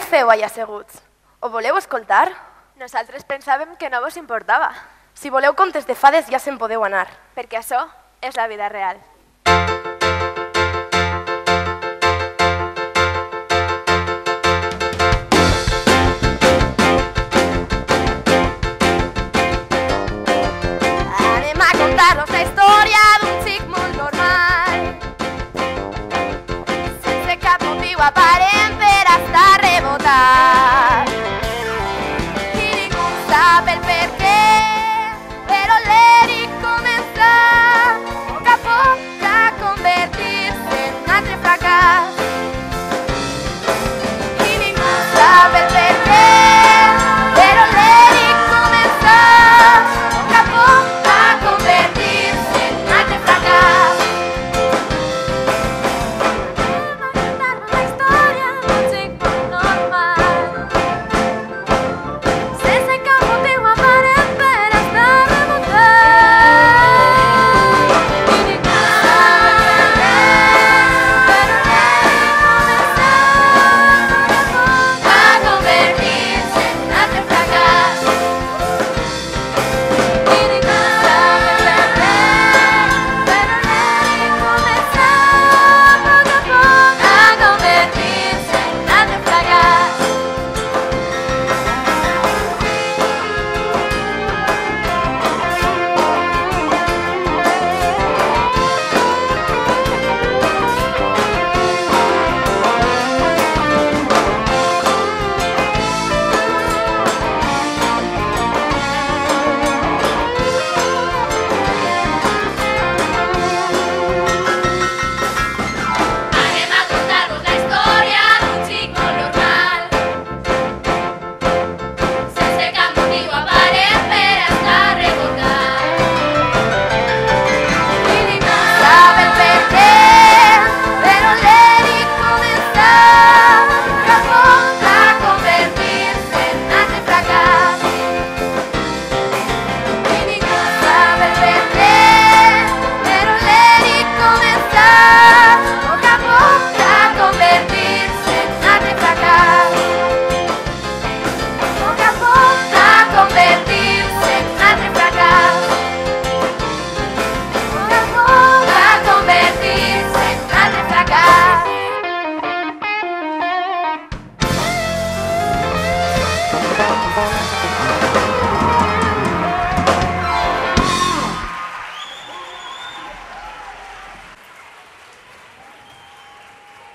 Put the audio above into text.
Què feu allà asseguts? Ho voleu escoltar? Nosaltres pensàvem que no vos importava, Si voleu contes de fades ja se'n podeu anar. perquè això és la vida real. Anem a contar-nos la història